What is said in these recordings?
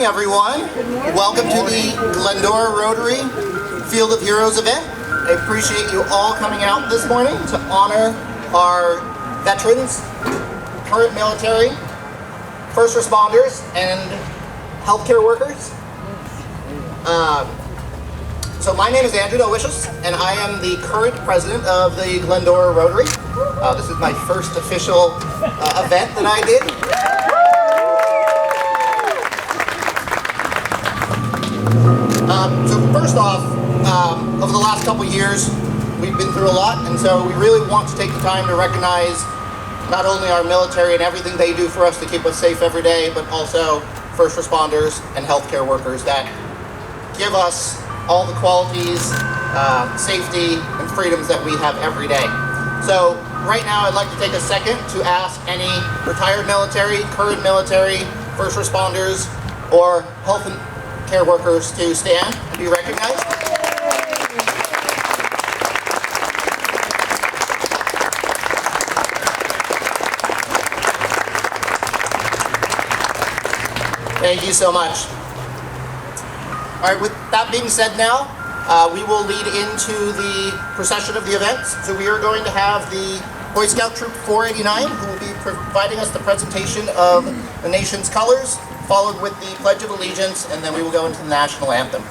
Everyone, welcome to the Glendora Rotary Field of Heroes event. I appreciate you all coming out this morning to honor our veterans, current military, first responders, and healthcare workers. So my name is Andrew Delicious, and I am the current president of the Glendora Rotary. This is my first official event that I did. So first off, over the last couple years, we've been through a lot, and so we really want to take the time to recognize not only our military and everything they do for us to keep us safe every day, but also first responders and healthcare workers that give us all the qualities, safety, and freedoms that we have every day. So right now, I'd like to take a second to ask any retired military, current military, first responders, or health and care workers to stand and be recognized. Thank you so much. All right, with that being said now, we will lead into the procession of the events. So we are going to have the Boy Scout Troop 489, who will be providing us the presentation of the nation's colors, followed with the Pledge of Allegiance, and then we will go into the National Anthem.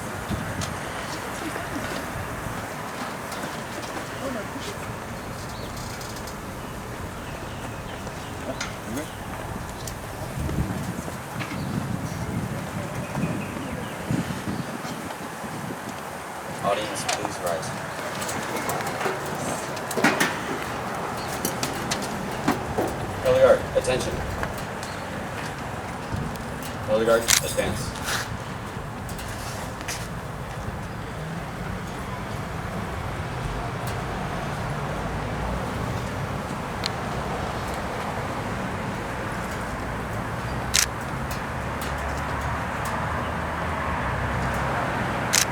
Audience, please rise. Color guard, attention. Color guard, advance.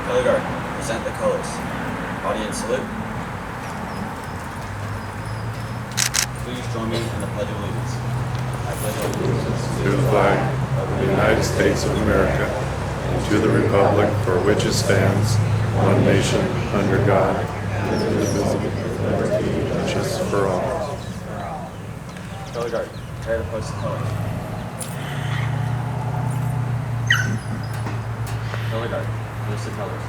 Color guard, present the colors. Audience, salute. Please join me in the Pledge of Allegiance. I pledge allegiance to the flag of the United States of America and to the republic for which it stands, one nation, under God, indivisible, with liberty and justice for all. Color guard, prepare to post the colors. Color guard, post the colors.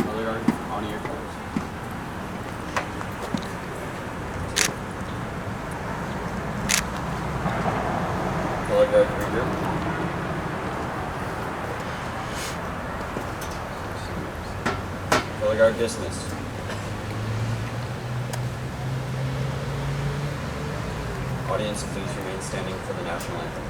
Color guard, honor your colors. Color guard, regroup. Color guard, dismiss. Audience, please remain standing for the national anthem.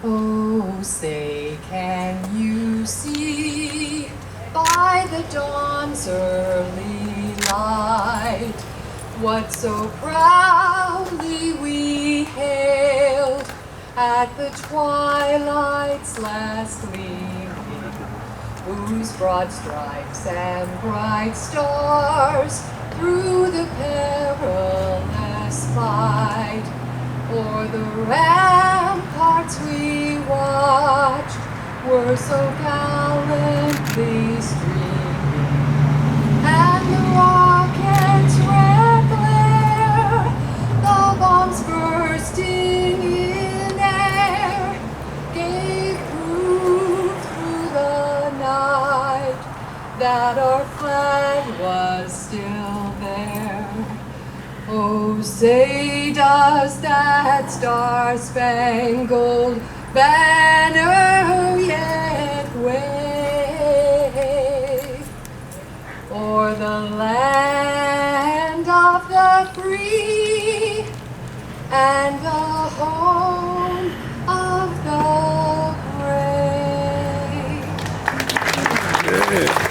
Oh, say, can you see by the dawn's early light what so proudly we hailed at the twilight's last gleaming, whose broad stripes and bright stars through the perilous fight o'er the ramparts we watched were so gallantly streaming, and the rocket's red glare, the bombs bursting in air, gave proof through the night that our flag was still there. Oh, say does that star-spangled banner yet wave o'er the land of the free and the home of the brave? Yeah.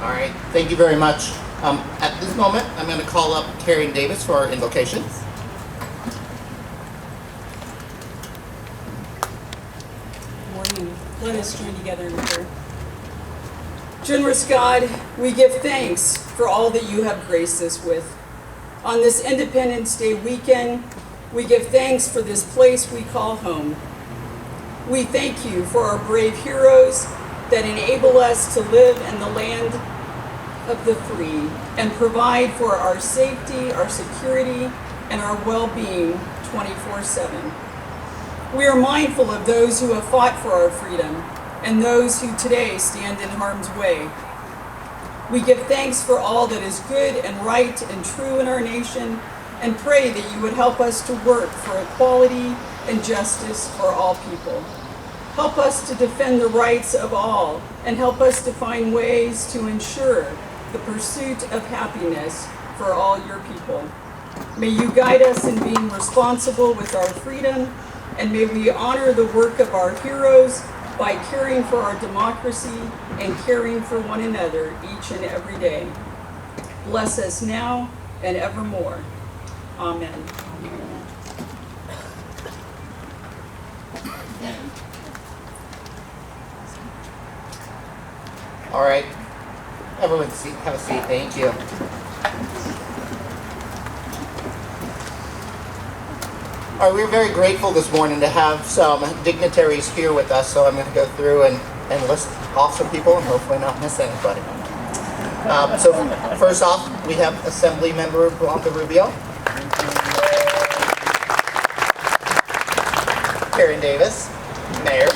All right, thank you very much. At this moment, I'm going to call up Karen Davis for our invocation. Morning. Let us join together in prayer. Generous God, we give thanks for all that you have graced us with. On this Independence Day weekend, we give thanks for this place we call home. We thank you for our brave heroes that enable us to live in the land of the free and provide for our safety, our security, and our well-being 24/7. We are mindful of those who have fought for our freedom and those who today stand in harm's way. We give thanks for all that is good and right and true in our nation and pray that you would help us to work for equality and justice for all people. Help us to defend the rights of all and help us to find ways to ensure the pursuit of happiness for all your people. May you guide us in being responsible with our freedom, and may we honor the work of our heroes by caring for our democracy and caring for one another each and every day. Bless us now and evermore. Amen. All right, everyone have a seat, thank you. All right, we're very grateful this morning to have some dignitaries here with us, so I'm going to go through and list off some people and hopefully not miss anybody. So first off, we have Assembly Member Blanca Rubio, Karen Davis, Mayor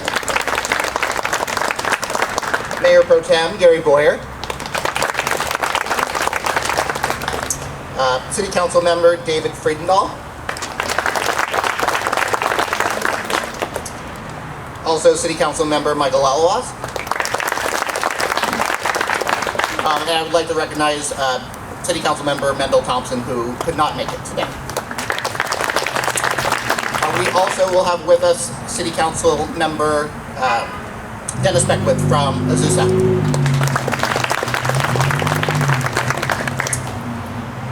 Pro Tem Gary Boyer, City Council Member David Friedendahl, also City Council Member Michael Lalawas, and I would like to recognize City Council Member Mendel Thompson, who could not make it today. We also will have with us City Council Member Dennis Beckwith from Azusa.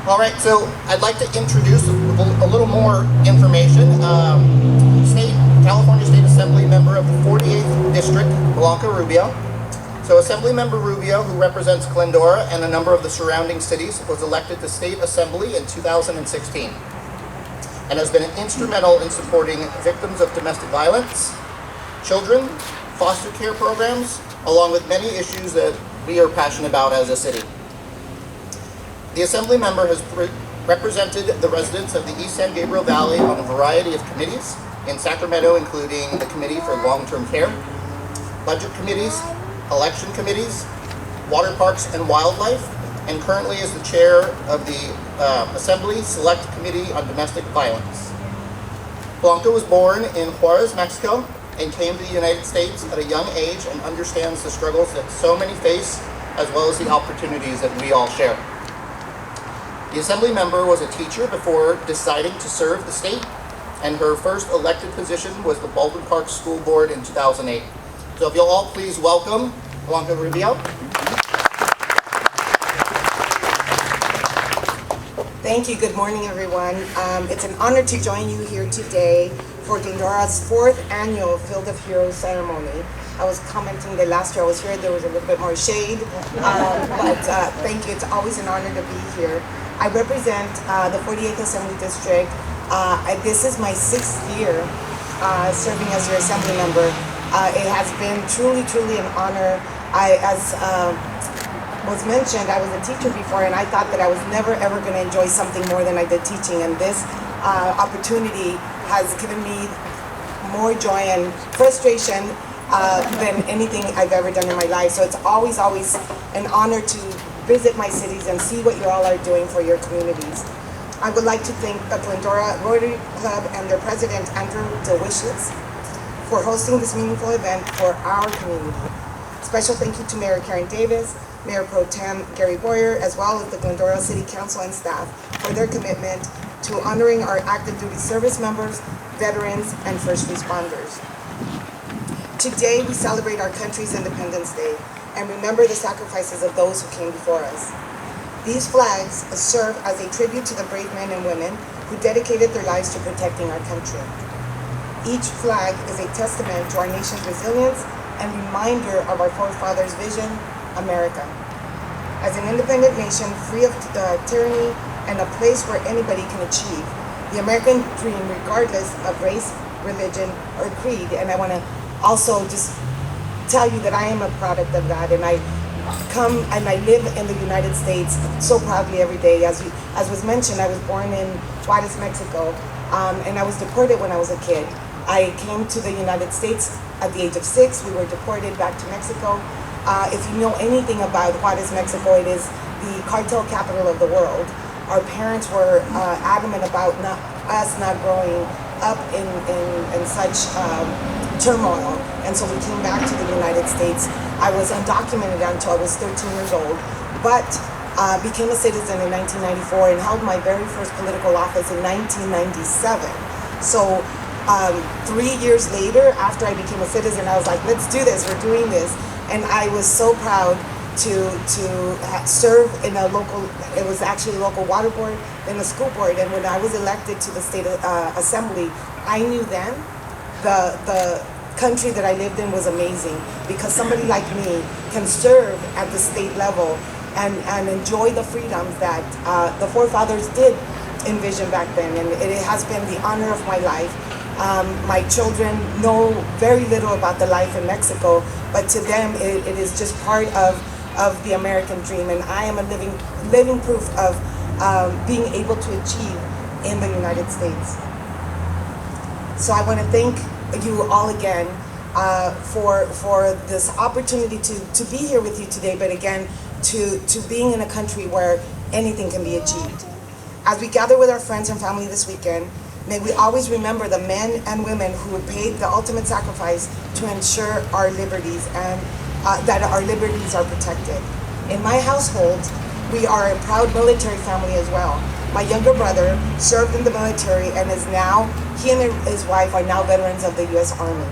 All right, so I'd like to introduce a little more information. California State Assembly member of the 48th District, Blanca Rubio. So Assemblymember Rubio, who represents Glendora and a number of the surrounding cities, was elected to State Assembly in 2016 and has been instrumental in supporting victims of domestic violence, children, foster care programs, along with many issues that we are passionate about as a city. The Assembly member has represented the residents of the East San Gabriel Valley on a variety of committees in Sacramento, including the Committee for Long-Term Care, Budget Committees, Election Committees, Water Parks and Wildlife, and currently is the chair of the Assembly Select Committee on Domestic Violence. Blanca was born in Juarez, Mexico, and came to the United States at a young age and understands the struggles that so many face, as well as the opportunities that we all share. The Assembly member was a teacher before deciding to serve the state, and her first elected position was the Baldwin Park School Board in 2008. So if you'll all please welcome Blanca Rubio. Thank you. Good morning, everyone. It's an honor to join you here today for Glendora's 4th annual Field of Heroes ceremony. I was commenting that last year I was here, there was a little bit more shade, but thank you. It's always an honor to be here. I represent the 48th Assembly District. This is my 6th year serving as your Assembly member. It has been truly, truly an honor. As was mentioned, I was a teacher before, and I thought that I was never ever going to enjoy something more than I did teaching, and this opportunity has given me more joy and frustration than anything I've ever done in my life. So it's always an honor to visit my cities and see what you all are doing for your communities. I would like to thank the Glendora Rotary Club and their president, Andrew DeWishes, for hosting this meaningful event for our community. Special thank you to Mayor Karen Davis, Mayor Pro Tem Gary Boyer, as well as the Glendora City Council and staff for their commitment to honoring our active duty service members, veterans, and first responders. Today we celebrate our country's Independence Day, and remember the sacrifices of those who came before us. These flags serve as a tribute to the brave men and women who dedicated their lives to protecting our country. Each flag is a testament to our nation's resilience and reminder of our forefathers' vision, America. As an independent nation, free of tyranny and a place where anybody can achieve the American dream regardless of race, religion, or creed. And I want to also just tell you that I am a product of that, and I come and I live in the United States so proudly every day. As was mentioned, I was born in Juarez, Mexico, and I was deported when I was a kid. I came to the United States at the age of 6. We were deported back to Mexico. If you know anything about Juarez, Mexico, it is the cartel capital of the world. Our parents were adamant about us not growing up in such turmoil, and so we came back to the United States. I was undocumented until I was 13 years old, but became a citizen in 1994 and held my very first political office in 1997. So 3 years later, after I became a citizen, I was like, let's do this, we're doing this. And I was so proud to serve in a local, it was actually a local water board, then a school board. And when I was elected to the state assembly, I knew then the country that I lived in was amazing, because somebody like me can serve at the state level and enjoy the freedoms that the forefathers did envision back then. And it has been the honor of my life. My children know very little about the life in Mexico, but to them it is just part of the American dream, and I am a living proof of being able to achieve in the United States. So I want to thank you all again for this opportunity to be here with you today, but again to being in a country where anything can be achieved. As we gather with our friends and family this weekend, may we always remember the men and women who paid the ultimate sacrifice to ensure our liberties and that our liberties are protected. In my household, we are a proud military family as well. My younger brother served in the military and he and his wife are now veterans of the U.S. Army.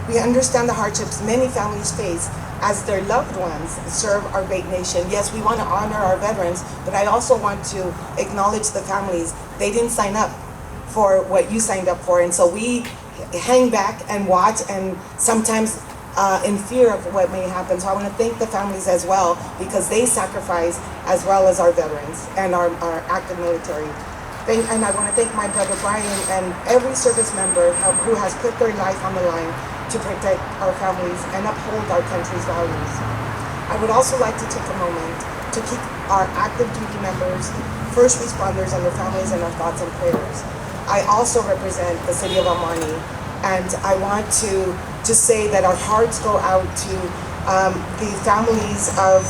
We understand the hardships many families face as their loved ones serve our great nation. Yes, we want to honor our veterans, but I also want to acknowledge the families. They didn't sign up for what you signed up for, and so we hang back and watch, and sometimes in fear of what may happen. So I want to thank the families as well, because they sacrifice as well as our veterans and our active military. And I want to thank my brother Brian and every service member who has put their life on the line to protect our families and uphold our country's values. I would also like to take a moment to keep our active duty members, first responders, and their families in our thoughts and prayers. I also represent the city of Amani, and I want to say that our hearts go out to the families of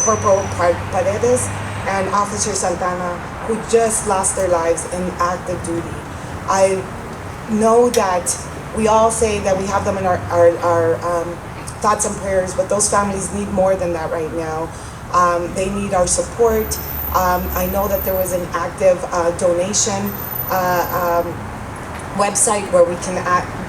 Corporal Paredes and Officer Santana, who just lost their lives in active duty. I know that we all say that we have them in our thoughts and prayers, but those families need more than that right now. They need our support. I know that there was an active donation website where we can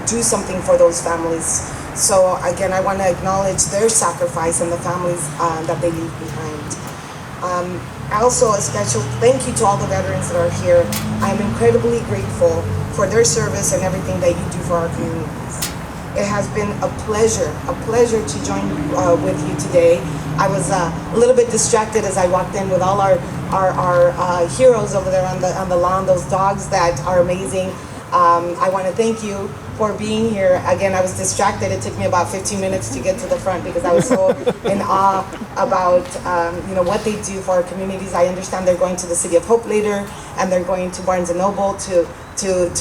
do something for those families. So again, I want to acknowledge their sacrifice and the families that they leave behind. Also, a special thank you to all the veterans that are here. I'm incredibly grateful for their service and everything that you do for our communities. It has been a pleasure to join with you today. I was a little bit distracted as I walked in with all our heroes over there on the lawn, those dogs that are amazing. I want to thank you for being here. Again, I was distracted. It took me about 15 minutes to get to the front because I was so in awe about what they do for our communities. I understand they're going to the City of Hope later, and they're going to Barnes & Noble to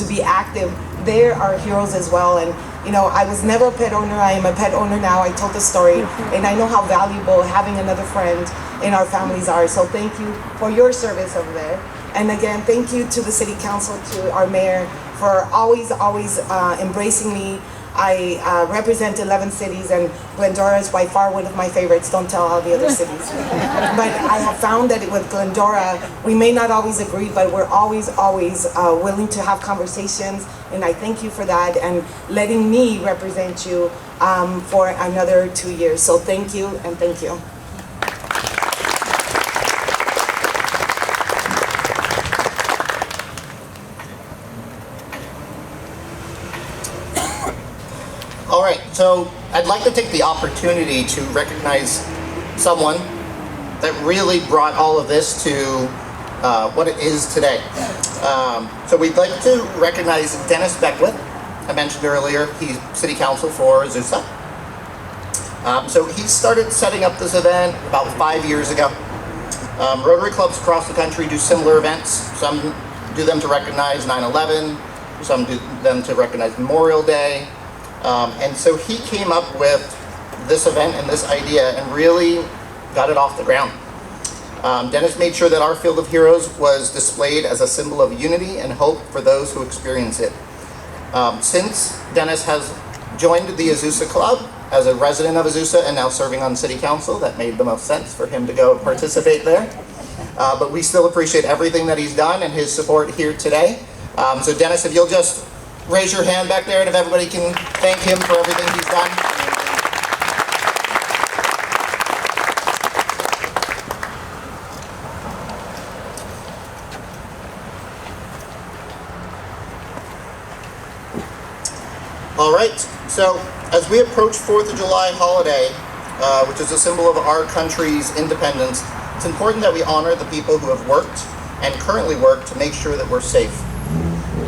be active. They are heroes as well. And I was never a pet owner. I am a pet owner now. I told the story, and I know how valuable having another friend in our families are. So thank you for your service over there. And again, thank you to the City Council, to our mayor, for always embracing me. I represent 11 cities, and Glendora is by far one of my favorites. Don't tell all the other cities. But I have found that with Glendora, we may not always agree, but we're always willing to have conversations, and I thank you for that and letting me represent you for another 2 years. So thank you and thank you. All right, so I'd like to take the opportunity to recognize someone that really brought all of this to what it is today. So we'd like to recognize Dennis Beckwith. I mentioned earlier, he's City Council for Azusa. So he started setting up this event about 5 years ago. Rotary clubs across the country do similar events. Some do them to recognize 9/11, some do them to recognize Memorial Day. And so he came up with this event and this idea and really got it off the ground. Dennis made sure that our Field of Heroes was displayed as a symbol of unity and hope for those who experience it. Since Dennis has joined the Azusa Club as a resident of Azusa and now serving on City Council, that made the most sense for him to go participate there. But we still appreciate everything that he's done and his support here today. So Dennis, if you'll just raise your hand back there, and if everybody can thank him for everything he's done. All right, so as we approach 4th of July holiday, which is a symbol of our country's independence, it's important that we honor the people who have worked and currently work to make sure that we're safe.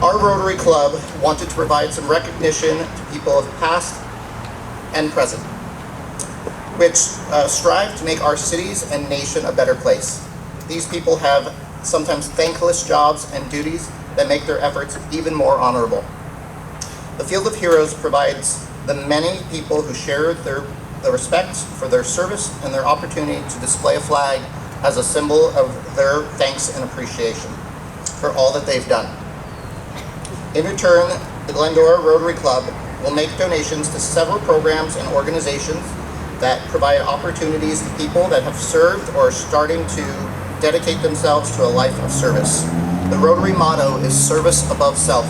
Our Rotary Club wanted to provide some recognition to people of past and present, which strive to make our cities and nation a better place. These people have sometimes thankless jobs and duties that make their efforts even more honorable. The Field of Heroes provides the many people who share the respect for their service and their opportunity to display a flag as a symbol of their thanks and appreciation for all that they've done. In return, the Glendora Rotary Club will make donations to several programs and organizations that provide opportunities to people that have served or are starting to dedicate themselves to a life of service. The Rotary motto is service above self,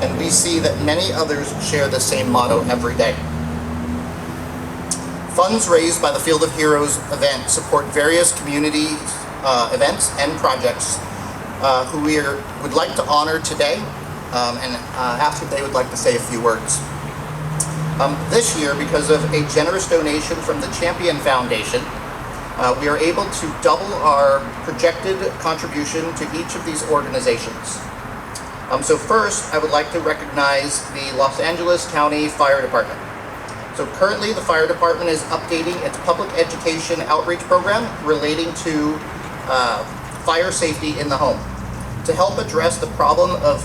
and we see that many others share the same motto every day. Funds raised by the Field of Heroes event support various community events and projects who we would like to honor today and ask if they would like to say a few words. This year, because of a generous donation from the Champion Foundation, we are able to double our projected contribution to each of these organizations. So first, I would like to recognize the Los Angeles County Fire Department. So currently, the fire department is updating its public education outreach program relating to fire safety in the home. To help address the problem of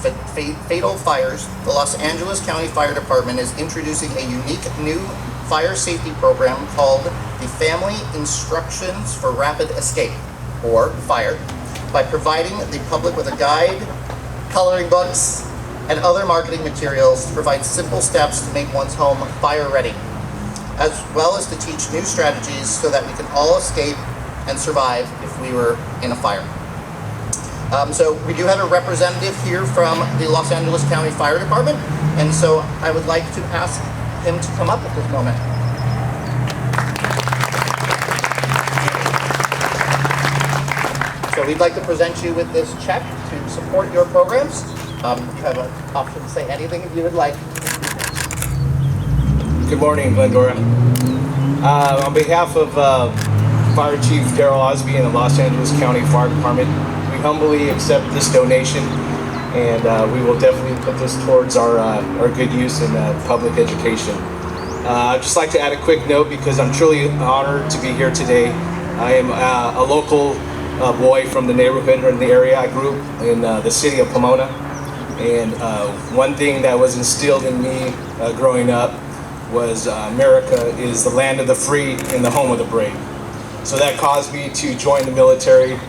fatal fires, the Los Angeles County Fire Department is introducing a unique new fire safety program called the Family Instructions for Rapid Escape, or FIRE, by providing the public with a guide, coloring books, and other marketing materials to provide simple steps to make one's home fire ready, as well as to teach new strategies so that we can all escape and survive if we were in a fire. So we do have a representative here from the Los Angeles County Fire Department, and so I would like to ask him to come up at this moment. So we'd like to present you with this check to support your programs. You have an option to say anything if you would like. Good morning, Glendora. On behalf of Fire Chief Darrell Osby and the Los Angeles County Fire Department, we humbly accept this donation, and we will definitely put this towards our good use in public education. I'd just like to add a quick note because I'm truly honored to be here today. I am a local boy from the neighborhood or in the area. I grew up in the city of Pomona, and one thing that was instilled in me growing up was America is the land of the free and the home of the brave. So that caused me to join the military.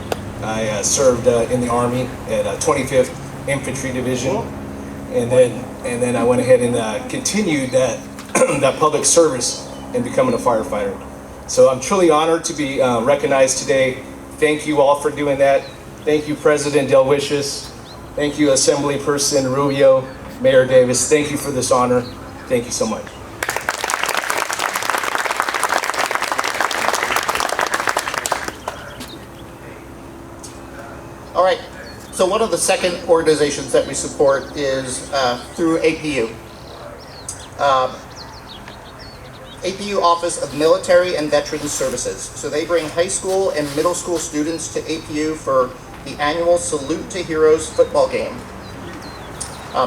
I served in the Army at 25th Infantry Division, and then I went ahead and continued that that public service and becoming a firefighter. So I'm truly honored to be recognized today. Thank you all for doing that. Thank you, President Delwicious. Thank you, Assembly Person Rubio, Mayor Davis. Thank you for this honor. Thank you so much. All right, so one of the second organizations that we support is through APU. APU Office of Military and Veterans Services. So they bring high school and middle school students to APU for the annual Salute to Heroes football game.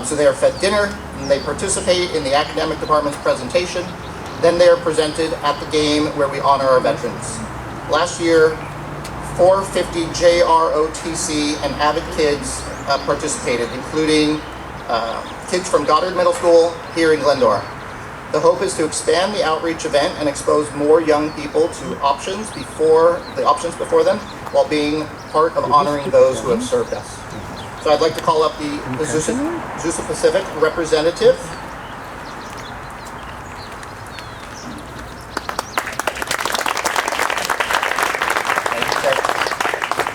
So they are fed dinner, and they participate in the academic department's presentation. Then they are presented at the game where we honor our veterans. Last year, 450 JROTC and Avid kids participated, including kids from Goddard Middle School here in Glendora. The hope is to expand the outreach event and expose more young people to options before them, while being part of honoring those who have served us. So I'd like to call up the Azusa Pacific representative.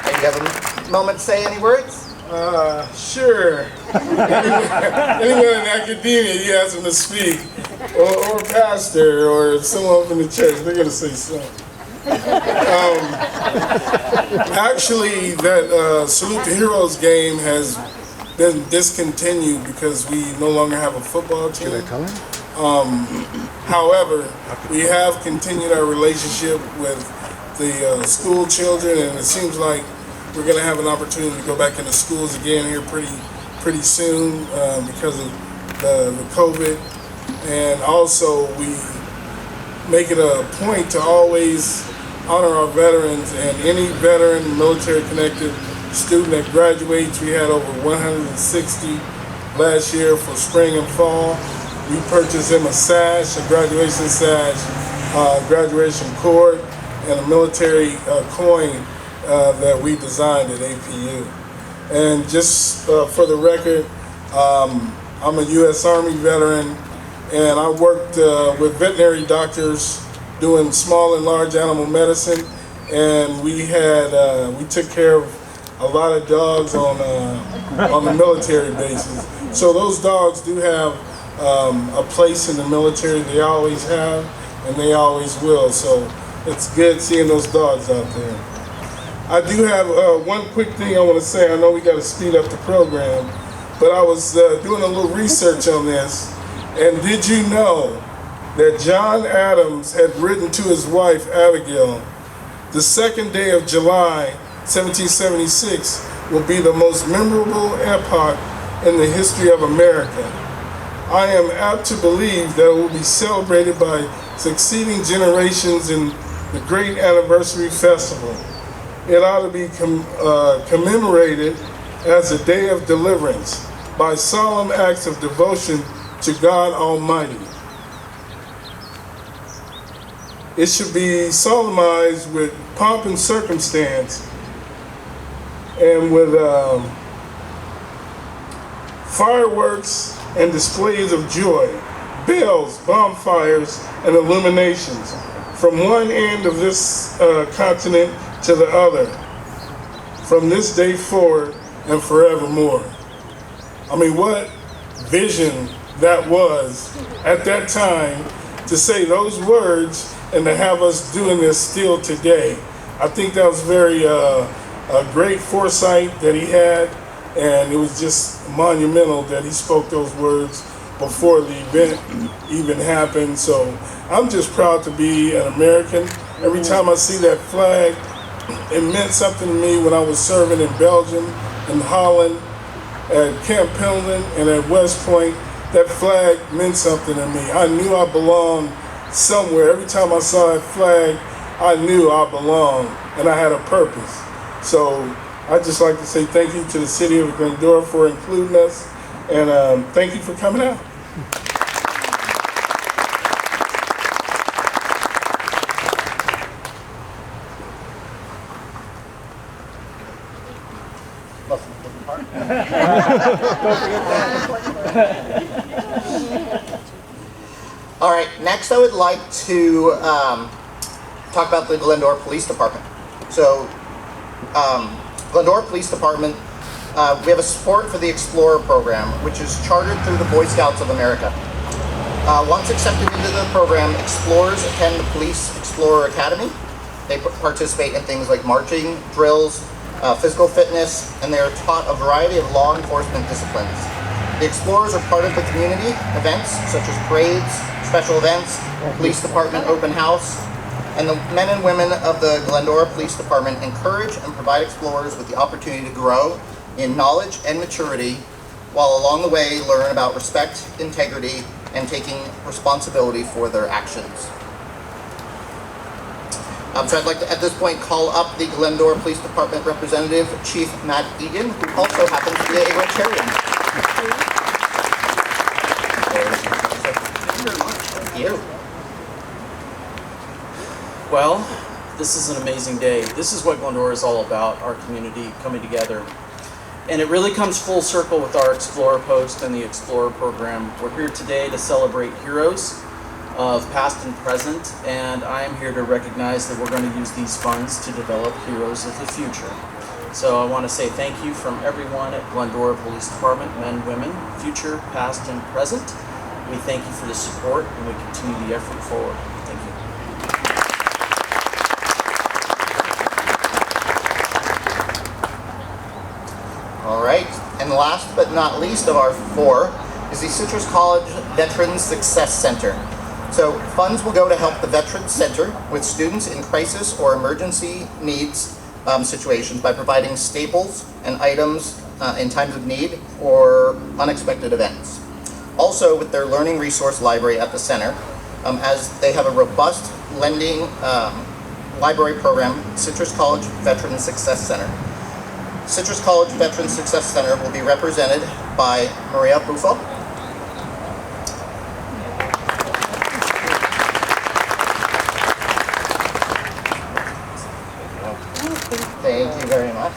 Do you have a moment to say any words? Sure. Anyone in academia, you ask them to speak, or a pastor, or someone up in the church, they're going to say something. Actually, that Salute the Heroes game has been discontinued because we no longer have a football team. However, we have continued our relationship with the school children, and it seems like we're going to have an opportunity to go back into schools again here pretty soon because of the COVID. And also, we make it a point to always honor our veterans, and any veteran, military-connected student that graduates. We had over 160 last year for spring and fall. We purchased them a sash, a graduation sash, graduation cord, and a military coin that we designed at APU. And just for the record, I'm a U.S. Army veteran, and I worked with veterinary doctors doing small and large animal medicine, and we took care of a lot of dogs on the military bases. So those dogs do have a place in the military. They always have, and they always will. So it's good seeing those dogs out there. I do have one quick thing I want to say. I know we got to speed up the program, but I was doing a little research on this, and did you know that John Adams had written to his wife Abigail, the 2nd day of July, 1776, will be the most memorable epoch in the history of America. I am apt to believe that it will be celebrated by succeeding generations in the great anniversary festival. It ought to be commemorated as a day of deliverance by solemn acts of devotion to God Almighty. It should be solemnized with pomp and circumstance, and with fireworks and displays of joy, bells, bonfires, and illuminations from one end of this continent to the other, from this day forward and forevermore. I mean, what vision that was at that time to say those words and to have us doing this still today. I think that was very a great foresight that he had, and it was just monumental that he spoke those words before the event even happened. So I'm just proud to be an American. Every time I see that flag, it meant something to me when I was serving in Belgium, in Holland, at Camp Pendleton, and at West Point. That flag meant something to me. I knew I belonged somewhere. Every time I saw that flag, I knew I belonged and I had a purpose. So I'd just like to say thank you to the city of Glendora for including us, and thank you for coming out. All right, next I would like to talk about the Glendora Police Department. So, Glendora Police Department, we have a support for the Explorer program, which is chartered through the Boy Scouts of America. Once accepted into the program, explorers attend the Police Explorer Academy. They participate in things like marching, drills, physical fitness, and they are taught a variety of law enforcement disciplines. The Explorers are part of the community events such as parades, special events, police department open house, and the men and women of the Glendora Police Department encourage and provide Explorers with the opportunity to grow in knowledge and maturity, while along the way learn about respect, integrity, and taking responsibility for their actions. So I'd like to, at this point, call up the Glendora Police Department representative, Chief Matt Egan, who also happens to be a Rotarian. Thank you. Well, this is an amazing day. This is what Glendora is all about, our community coming together. And it really comes full circle with our Explorer Post and the Explorer program. We're here today to celebrate heroes of past and present, and I am here to recognize that we're going to use these funds to develop heroes of the future. So I want to say thank you from everyone at Glendora Police Department, men, women, future, past, and present. We thank you for the support, and we continue the effort forward. Thank you. All right, and last but not least of our four is the Citrus College Veterans Success Center. So funds will go to help the Veterans Center with students in crisis or emergency needs situations by providing staples and items in times of need or unexpected events. Also with their learning resource library at the center, as they have a robust lending library program, Citrus College Veterans Success Center. Citrus College Veterans Success Center will be represented by Maria Buffo. Thank you very much.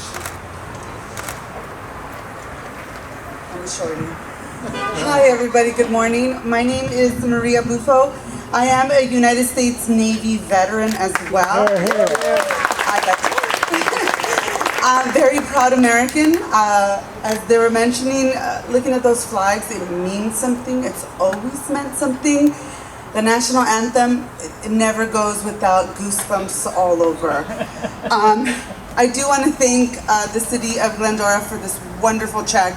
Hi everybody, good morning. My name is Maria Buffo. I am a United States Navy veteran as well. I got you. I'm very proud American. As they were mentioning, looking at those flags, it means something. It's always meant something. The national anthem, it never goes without goosebumps all over. I do want to thank the city of Glendora for this wonderful check.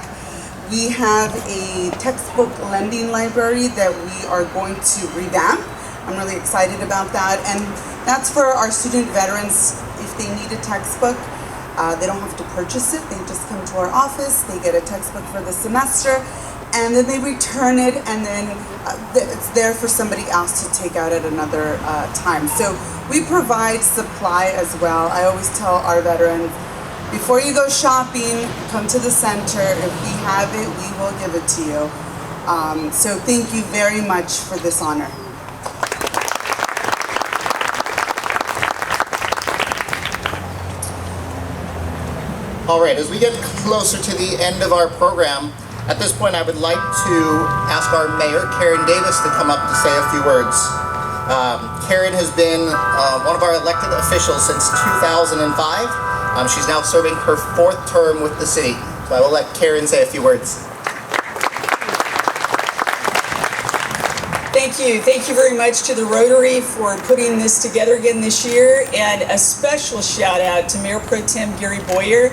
We have a textbook lending library that we are going to revamp. I'm really excited about that. And that's for our student veterans. If they need a textbook, they don't have to purchase it. They just come to our office, they get a textbook for the semester, and then they return it, and then it's there for somebody else to take out at another time. So we provide supply as well. I always tell our veterans, before you go shopping, come to the center. If we have it, we will give it to you. So thank you very much for this honor. All right, as we get closer to the end of our program, at this point I would like to ask our mayor, Karen Davis, to come up to say a few words. Karen has been one of our elected officials since 2005. She's now serving her 4th term with the city. So I will let Karen say a few words. Thank you. Thank you very much to the Rotary for putting this together again this year, and a special shout out to Mayor Pro Tem Gary Boyer.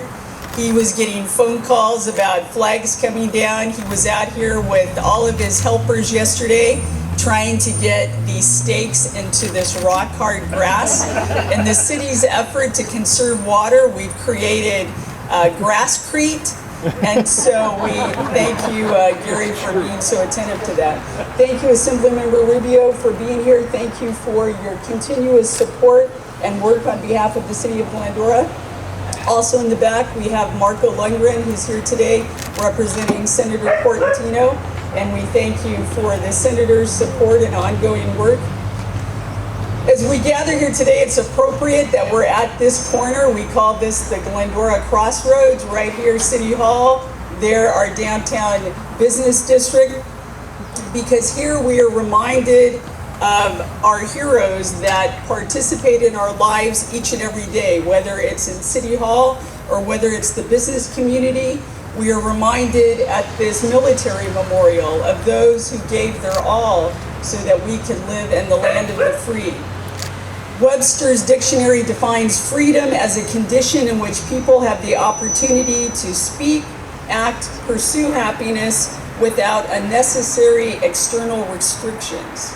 He was getting phone calls about flags coming down. He was out here with all of his helpers yesterday trying to get these stakes into this rock hard grass. In the city's effort to conserve water, we've created Grasscrete. And so we thank you, Gary, for being so attentive to that. Thank you, Assemblymember Rubio, for being here. Thank you for your continuous support and work on behalf of the city of Glendora. Also in the back, we have Marco Lundgren, who's here today representing Senator Portantino. And we thank you for the senator's support and ongoing work. As we gather here today, it's appropriate that we're at this corner. We call this the Glendora Crossroads, right here, City Hall. There, our downtown business district. Because here we are reminded of our heroes that participate in our lives each and every day, whether it's in City Hall or whether it's the business community. We are reminded at this military memorial of those who gave their all so that we can live in the land of the free. Webster's dictionary defines freedom as a condition in which people have the opportunity to speak, act, pursue happiness without unnecessary external restrictions.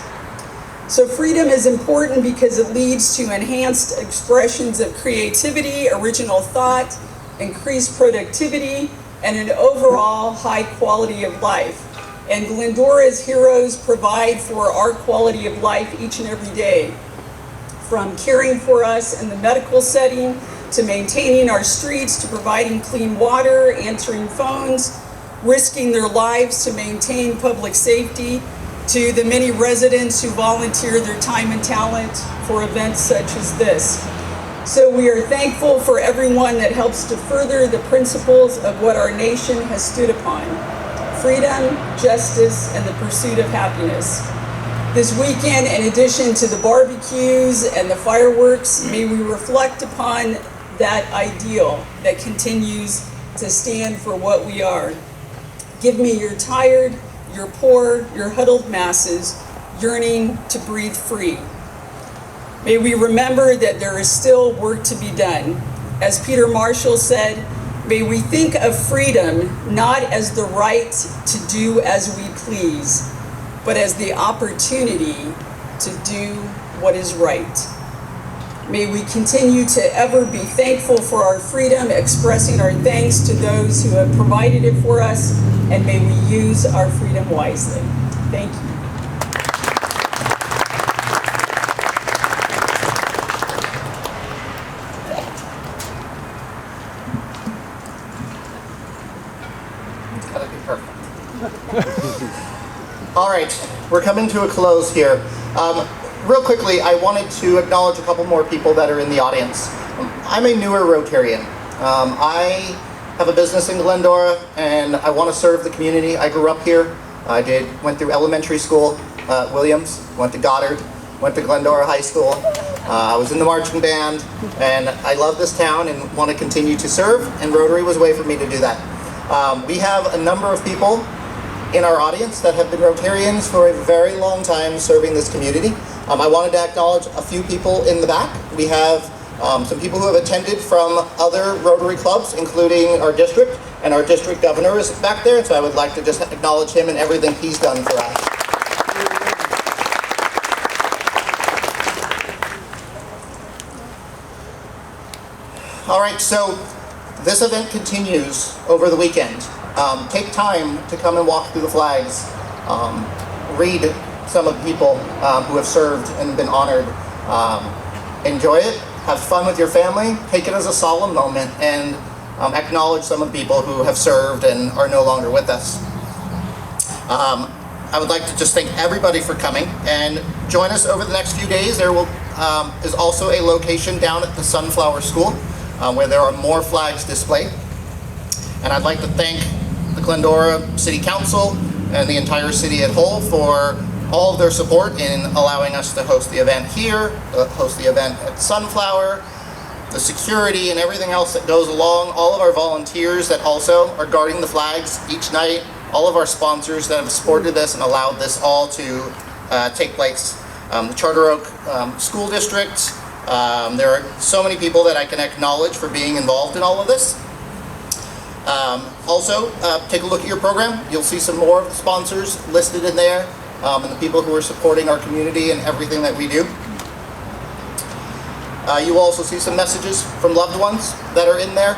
So freedom is important because it leads to enhanced expressions of creativity, original thought, increased productivity, and an overall high quality of life. And Glendora's heroes provide for our quality of life each and every day, from caring for us in the medical setting, to maintaining our streets, to providing clean water, answering phones, risking their lives to maintain public safety, to the many residents who volunteer their time and talent for events such as this. So we are thankful for everyone that helps to further the principles of what our nation has stood upon: freedom, justice, and the pursuit of happiness. This weekend, in addition to the barbecues and the fireworks, may we reflect upon that ideal that continues to stand for what we are. Give me your tired, your poor, your huddled masses yearning to breathe free. May we remember that there is still work to be done. As Peter Marshall said, may we think of freedom not as the right to do as we please, but as the opportunity to do what is right. May we continue to ever be thankful for our freedom, expressing our thanks to those who have provided it for us, and may we use our freedom wisely. Thank you. It's gotta be perfect. All right, we're coming to a close here. Real quickly, I wanted to acknowledge a couple more people that are in the audience. I'm a newer Rotarian. I have a business in Glendora, and I want to serve the community. I grew up here. I went through elementary school at Williams, went to Goddard, went to Glendora High School. I was in the marching band, and I love this town and want to continue to serve, and Rotary was a way for me to do that. We have a number of people in our audience that have been Rotarians for a very long time serving this community. I wanted to acknowledge a few people in the back. We have some people who have attended from other Rotary clubs, including our district, and our district governor is back there, so I would like to just acknowledge him and everything he's done for us. All right, so this event continues over the weekend. Take time to come and walk through the flags, read some of the people who have served and been honored. Enjoy it, have fun with your family, take it as a solemn moment, and acknowledge some of the people who have served and are no longer with us. I would like to just thank everybody for coming, and join us over the next few days. There is also a location down at the Sunflower School where there are more flags displayed. And I'd like to thank the Glendora City Council and the entire city at whole for all of their support in allowing us to host the event here, host the event at Sunflower, the security and everything else that goes along, all of our volunteers that also are guarding the flags each night, all of our sponsors that have supported this and allowed this all to take place. The Charter Oak School District, there are so many people that I can acknowledge for being involved in all of this. Also, take a look at your program. You'll see some more of the sponsors listed in there, and the people who are supporting our community and everything that we do. You will also see some messages from loved ones that are in there.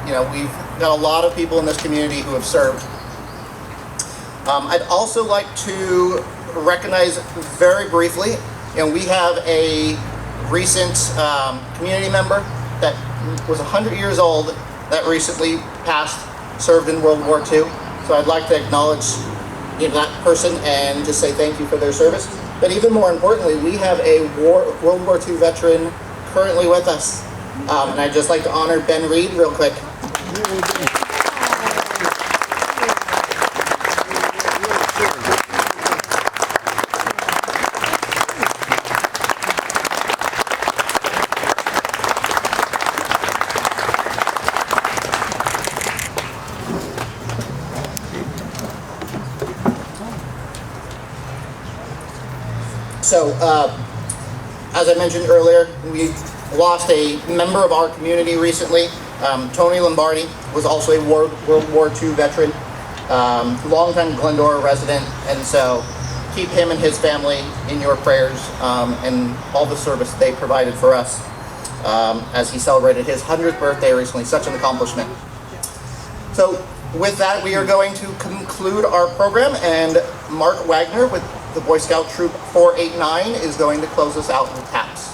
You know, we've got a lot of people in this community who have served. I'd also like to recognize very briefly, you know, we have a recent community member that was 100 years old that recently passed, served in World War II. So I'd like to acknowledge, you know, that person and just say thank you for their service. But even more importantly, we have a World War II veteran currently with us. And I'd just like to honor Ben Reed real quick. So as I mentioned earlier, we lost a member of our community recently. Tony Lombardi was also a World War II veteran, longtime Glendora resident, and so keep him and his family in your prayers and all the service they provided for us as he celebrated his 100th birthday recently. Such an accomplishment. So with that, we are going to conclude our program, and Mark Wagner with the Boy Scout Troop 489 is going to close us out with taps.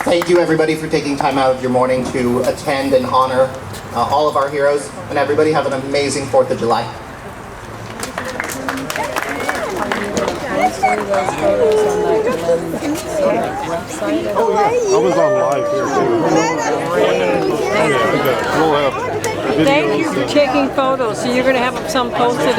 Thank you everybody for taking time out of your morning to attend and honor all of our heroes, and everybody have an amazing 4th of July. Oh yeah, I was on live here too. Yeah, we'll have Thank you for taking photos. So you're going to have some posted